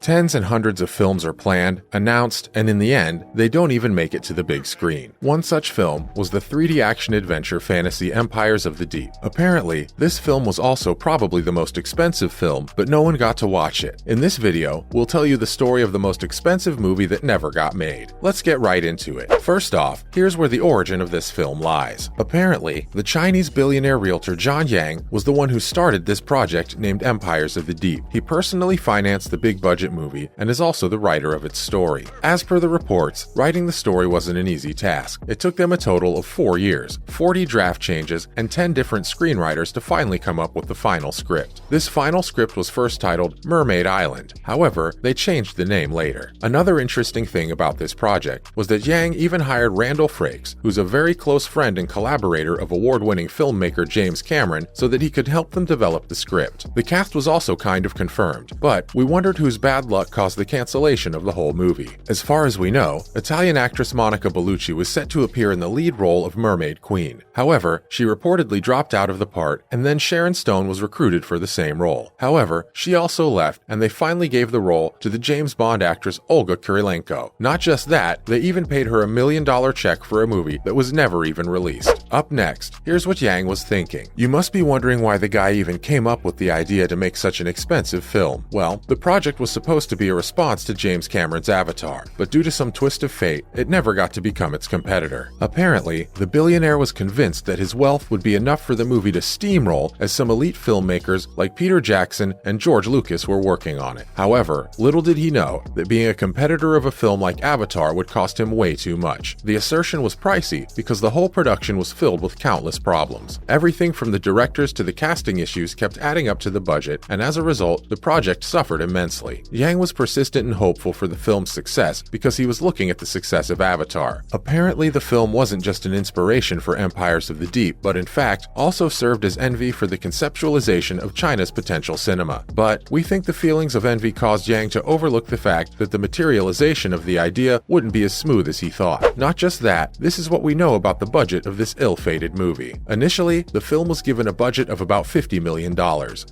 Tens and hundreds of films are planned, announced, and in the end, they don't even make it to the big screen. One such film was the 3D action-adventure fantasy Empires of the Deep. Apparently, this film was also probably the most expensive film, but no one got to watch it. In this video, we'll tell you the story of the most expensive movie that never got made. Let's get right into it. First off, here's where the origin of this film lies. Apparently, the Chinese billionaire realtor John Yang was the one who started this project named Empires of the Deep. He personally financed the big-budget movie and is also the writer of its story. As per the reports, writing the story wasn't an easy task. It took them a total of 4 years, 40 draft changes, and 10 different screenwriters to finally come up with the final script. This final script was first titled Mermaid Island. However, they changed the name later. Another interesting thing about this project was that Yang even hired Randall Frakes, who's a very close friend and collaborator of award-winning filmmaker James Cameron, so that he could help them develop the script. The cast was also kind of confirmed, but we wondered whose bad luck caused the cancellation of the whole movie. As far as we know, Italian actress Monica Bellucci was set to appear in the lead role of Mermaid Queen. However, she reportedly dropped out of the part, and then Sharon Stone was recruited for the same role. However, she also left, and they finally gave the role to the James Bond actress Olga Kurylenko. Not just that, they even paid her $1 million check for a movie that was never even released. Up next, here's what Yang was thinking. You must be wondering why the guy even came up with the idea to make such an expensive film. Well, the project was supposed to be a response to James Cameron's Avatar, but due to some twist of fate, it never got to become its competitor. Apparently, the billionaire was convinced that his wealth would be enough for the movie to steamroll, as some elite filmmakers like Peter Jackson and George Lucas were working on it. However, little did he know that being a competitor of a film like Avatar would cost him way too much. The assertion was pricey because the whole production was filled with countless problems. Everything from the directors to the casting issues kept adding up to the budget, and as a result, the project suffered immensely. Yang was persistent and hopeful for the film's success because he was looking at the success of Avatar. Apparently, the film wasn't just an inspiration for Empires of the Deep, but in fact, also served as envy for the conceptualization of China's potential cinema. But we think the feelings of envy caused Yang to overlook the fact that the materialization of the idea wouldn't be as smooth as he thought. Not just that, this is what we know about the budget of this ill-fated movie. Initially, the film was given a budget of about $50 million,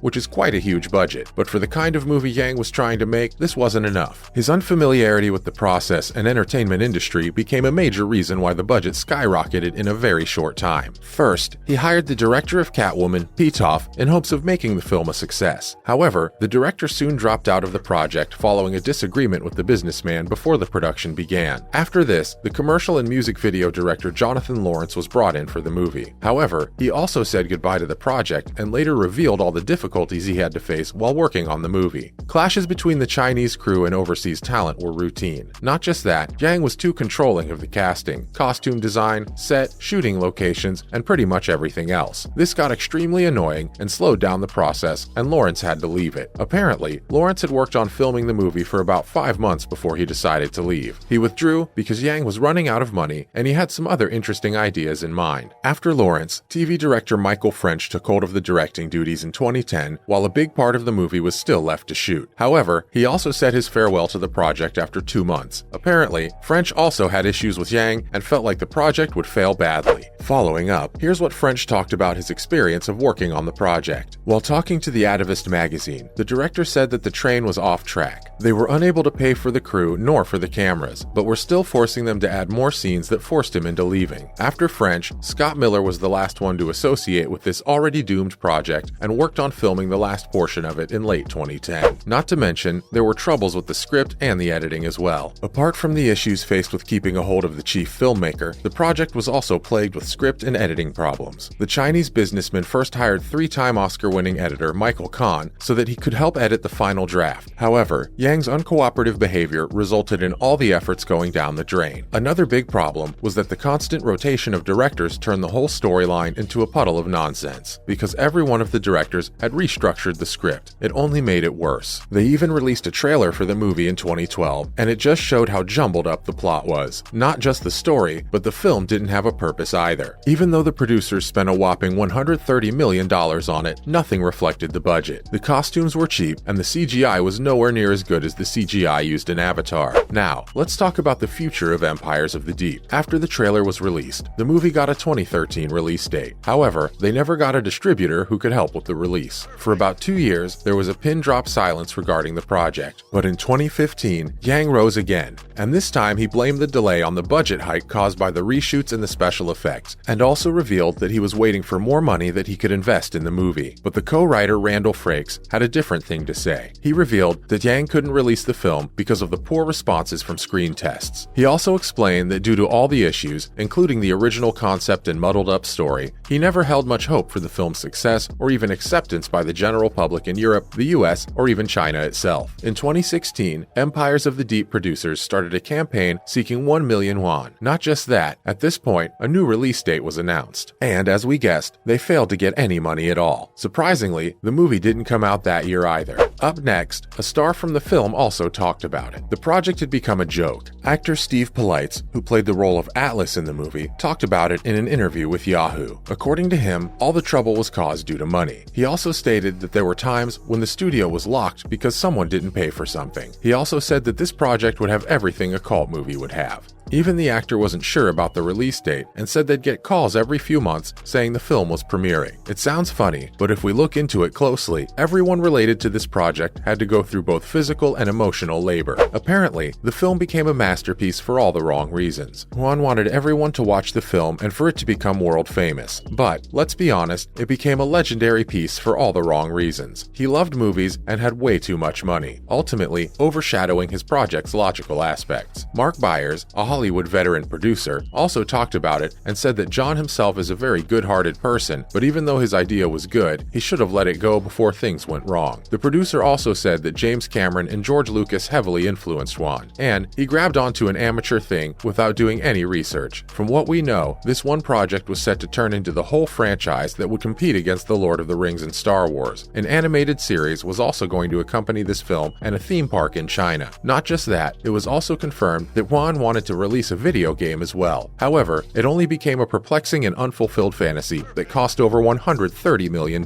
which is quite a huge budget, but for the kind of movie Yang was trying to make, this wasn't enough. His unfamiliarity with the process and entertainment industry became a major reason why the budget skyrocketed in a very short time. First, he hired the director of Catwoman, Pitoff, in hopes of making the film a success. However, the director soon dropped out of the project following a disagreement with the businessman before the production began. After this, the commercial and music video director Jonathan Lawrence was brought in for the movie. However, he also said goodbye to the project and later revealed all the difficulties he had to face while working on the movie. Clashes between the Chinese crew and overseas talent were routine. Not just that, Yang was too controlling of the casting, costume design, set, shooting locations, and pretty much everything else. This got extremely annoying and slowed down the process, and Lawrence had to leave it. Apparently, Lawrence had worked on filming the movie for about 5 months before he decided to leave. He withdrew because Yang was running out of money and he had some other interesting ideas in mind. After Lawrence, TV director Michael French took hold of the directing duties in 2010, while a big part of the movie was still left to shoot. However, he also said his farewell to the project after 2 months. Apparently, French also had issues with Yang and felt like the project would fail badly. Following up, here's what French talked about his experience of working on the project. While talking to the Atavist magazine, the director said that the train was off track. They were unable to pay for the crew nor for the cameras, but were still forcing them to add more scenes that forced him into leaving. After French, Scott Miller was the last one to associate with this already doomed project and worked on filming the last portion of it in late 2010. Not to mention, there were troubles with the script and the editing as well. Apart from the issues faced with keeping a hold of the chief filmmaker, the project was also plagued with script and editing problems. The Chinese businessman first hired 3-time Oscar-winning editor Michael Kahn so that he could help edit the final draft. However, Yang's uncooperative behavior resulted in all the efforts going down the drain. Another big problem was that the constant rotation of directors turned the whole storyline into a puddle of nonsense. Because every one of the directors had restructured the script, it only made it worse. They even released a trailer for the movie in 2012, and it just showed how jumbled up the plot was. Not just the story, but the film didn't have a purpose either. Even though the producers spent a whopping $130 million on it, nothing reflected the budget. The costumes were cheap, and the CGI was nowhere near as good as the CGI used in Avatar. Now, let's talk about the future of Empires of the Deep. After the trailer was released, the movie got a 2013 release date. However, they never got a distributor who could help with the release. For about 2 years, there was a pin-drop silence regarding the project. project. But in 2015, Yang rose again, and this time he blamed the delay on the budget hike caused by the reshoots and the special effects, and also revealed that he was waiting for more money that he could invest in the movie. But the co-writer Randall Frakes had a different thing to say. He revealed that Yang couldn't release the film because of the poor responses from screen tests. He also explained that due to all the issues, including the original concept and muddled-up story, he never held much hope for the film's success or even acceptance by the general public in Europe, the US, or even China itself. In 2016, Empires of the Deep producers started a campaign seeking 1 million won. Not just that, at this point, a new release date was announced. And as we guessed, they failed to get any money at all. Surprisingly, the movie didn't come out that year either. Up next, a star from the film also talked about it. The project had become a joke. Actor Steve Polites, who played the role of Atlas in the movie, talked about it in an interview with Yahoo. According to him, all the trouble was caused due to money. He also stated that there were times when the studio was locked because someone didn't pay for something. He also said that this project would have everything a cult movie would have. Even the actor wasn't sure about the release date and said they'd get calls every few months saying the film was premiering. It sounds funny, but if we look into it closely, everyone related to this project had to go through both physical and emotional labor. Apparently, the film became a masterpiece for all the wrong reasons. Juan wanted everyone to watch the film and for it to become world famous. But, let's be honest, it became a legendary piece for all the wrong reasons. He loved movies and had way too much money, ultimately overshadowing his project's logical aspects. Mark Byers, a Hollywood veteran producer, also talked about it and said that John himself is a very good-hearted person, but even though his idea was good, he should have let it go before things went wrong. The producer also said that James Cameron and George Lucas heavily influenced Juan, and he grabbed onto an amateur thing without doing any research. From what we know, this one project was set to turn into the whole franchise that would compete against The Lord of the Rings and Star Wars. An animated series was also going to accompany this film and a theme park in China. Not just that, it was also confirmed that Juan wanted to release a video game as well. However, it only became a perplexing and unfulfilled fantasy that cost over $130 million.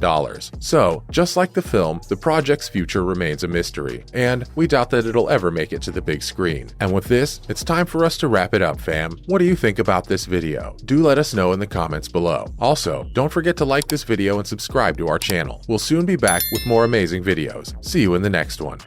So, just like the film, the project's future remains a mystery, and we doubt that it'll ever make it to the big screen. And with this, it's time for us to wrap it up, fam. What do you think about this video? Do let us know in the comments below. Also, don't forget to like this video and subscribe to our channel. We'll soon be back with more amazing videos. See you in the next one.